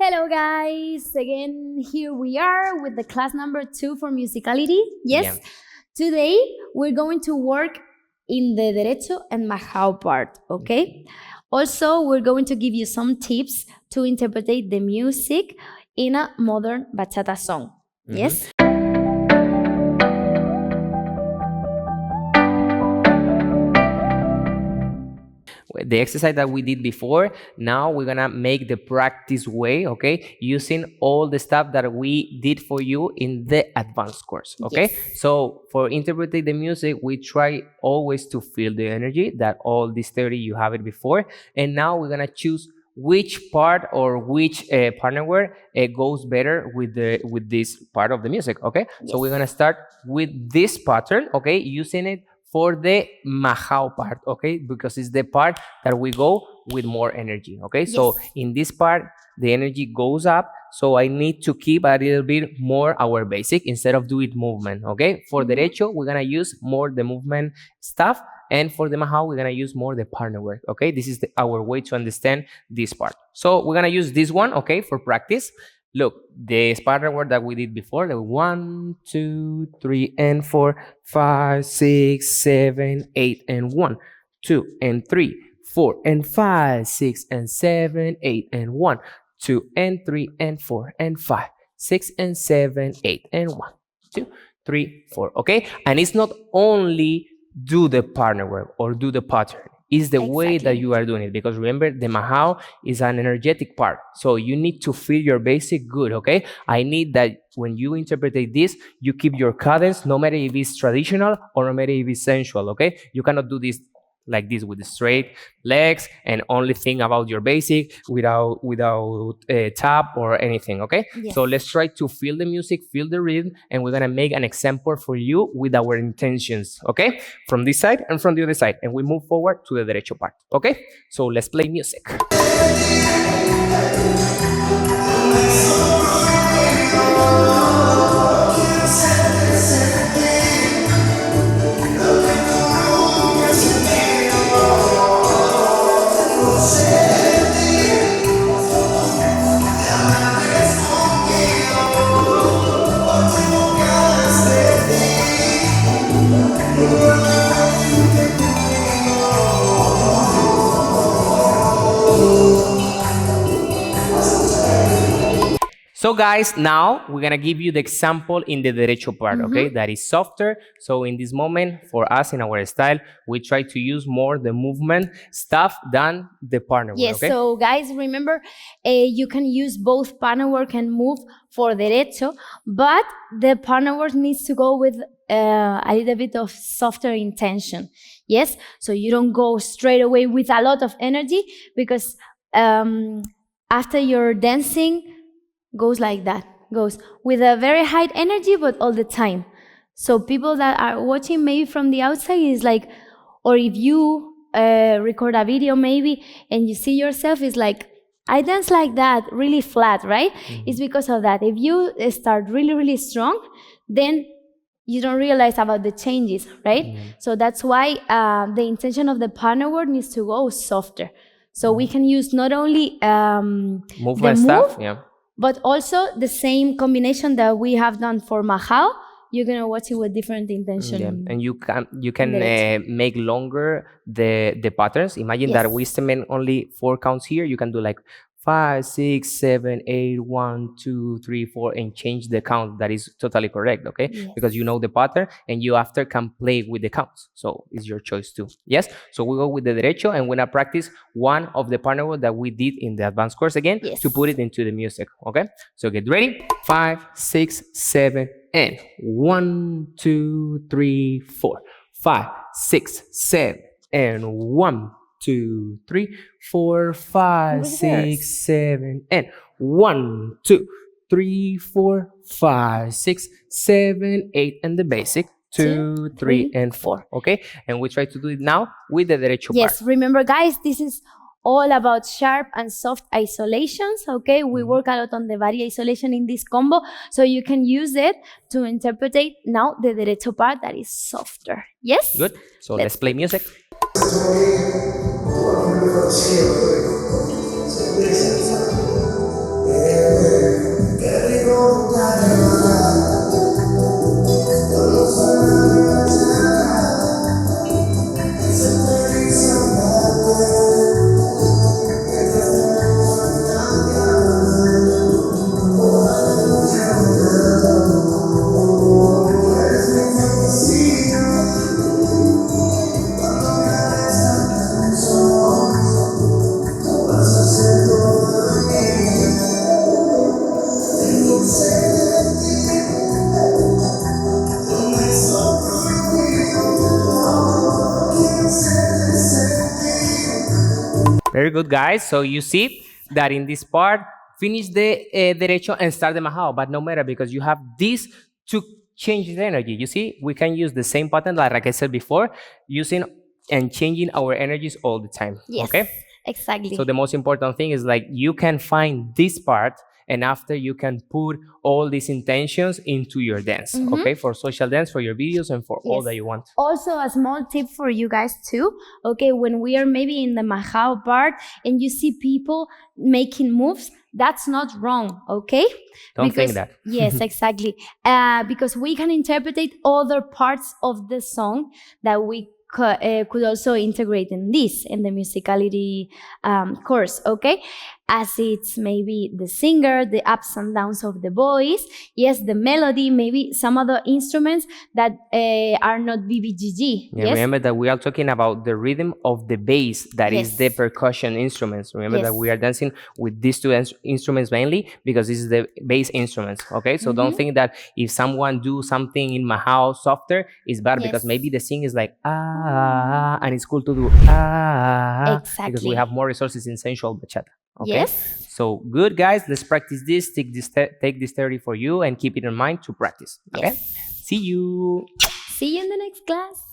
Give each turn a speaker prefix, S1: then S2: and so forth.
S1: Hello guys, again here we are with the class number 2 for musicality. Yes, Today we're going to work in the Derecho and Majao part, okay? Also, we're going to give you some tips to interpret the music in a modern bachata song. Yes?
S2: The exercise that we did before, now we're gonna make the practice way, okay, using all the stuff that we did for you in the advanced course, okay?
S1: Yes.
S2: So for interpreting the music, we try always to feel the energy that all this theory you have it before, and now we're gonna choose which part or which partnerwork goes better with this part of the music, okay?
S1: Yes.
S2: So we're gonna start with this pattern, okay, using it for the Majao part, okay, because it's the part that we go with more energy, okay? Yes. So in this part, the energy goes up, so I need to keep a little bit more our basic instead of doing movement, okay? For Derecho, we're gonna use more the movement stuff, and for the Majao, we're gonna use more the partner work, okay? This is our way to understand this part. So we're gonna use this one, okay, for practice. Look, the partner work that we did before, the 1, 2, 3, and 4, 5, 6, 7, 8, and 1, 2, and 3, 4, and 5, 6, and 7, 8, and 1, 2, and 3, and 4, and 5, 6, and 7, 8, and 1, 2, 3, 4, okay? And it's not only do the partner work or do the pattern. Is the way that you are doing it, because remember the Majao is an energetic part, so you need to feel your basic good, okay? I need that when you interpret this, you keep your cadence, no matter if it's traditional or no matter if it's sensual, okay? You cannot do this like this with the straight legs and only think about your basic without tap or anything, okay? Yes. So let's try to feel the music, feel the rhythm, and we're gonna make an example for you with our intentions, okay? From this side and from the other side, and we move forward to the Derecho part, okay? So let's play music. So guys, now we're gonna give you the example in the Derecho part, okay? That is softer. So in this moment, for us in our style, we try to use more the movement stuff than the partner work,
S1: yes, okay? So guys, remember, you can use both partner work and move for Derecho, but the partner work needs to go with a little bit of softer intention, yes? So you don't go straight away with a lot of energy, because after you're dancing, goes like that, goes with a very high energy, but all the time. So people that are watching maybe from the outside is like, or if you record a video maybe and you see yourself, is like, I dance like that, really flat, right? It's because of that. If you start really, really strong, then you don't realize about the changes, right? So that's why the intention of the partner work needs to go softer. So we can use not only
S2: movement stuff,
S1: but also the same combination that we have done for Majao. You're gonna watch it with different intention.
S2: And you can make longer the patterns. Imagine that we cement only 4 counts here. You can do like 5, 6, 7, 8, 1, 2, 3, 4, and change the count. That is totally correct, okay? Yes. Because you know the pattern, and you after can play with the counts. So it's your choice too. Yes. So we go with the Derecho, and we're gonna practice one of the partner work that we did in the advanced course again to put it into the music. Okay. So get ready. 5, 6, 7, and 1, 2, 3, 4, 5, 6, 7, and 1, 2, 3, 4, 5, 6, 7, and 1, 2, 3, 4, 5, 6, 7, 8, and the basic 2, 3, and 4. Okay, and we try to do it now with the Derecho part.
S1: Yes, remember guys, this is all about sharp and soft isolations, okay? We work a lot on the body isolation in this combo, so you can use it to interpret now the Derecho part that is softer. Yes?
S2: Good. So let's play music.
S3: Yeah.
S2: Very good, guys. So you see that in this part, finish the derecho and start the majao, but no matter because you have this to change the energy. You see, we can use the same pattern like Raquel said before, using and changing our energies all the time.
S1: Yes,
S2: okay,
S1: exactly.
S2: so the most important thing is like you can find this part, and after you can put all these intentions into your dance. Okay, for social dance, for your videos, and for all that you want.
S1: Also, a small tip for you guys too. Okay, when we are maybe in the majao part and you see people making moves, that's not wrong. Okay,
S2: Don't think that.
S1: Yes, exactly. Because we can interpret other parts of the song that we could also integrate in this, in the musicality course, okay? As it's maybe the singer, the ups and downs of the voice, yes, the melody, maybe some other instruments that are not BBGG.
S2: Yeah, yes? Remember that we are talking about the rhythm of the bass, that is the percussion instruments. Remember that we are dancing with these two instruments mainly because this is the bass instruments, okay? So don't think that if someone do something in majao softer, it's bad because maybe the sing is like, and it's cool to do,
S1: exactly.
S2: Because we have more resources in sensual bachata. Okay?
S1: Yes.
S2: So good, guys. Let's practice this. Take this theory for you and keep it in mind to practice. Okay.
S1: Yes.
S2: See you.
S1: See you in the next class.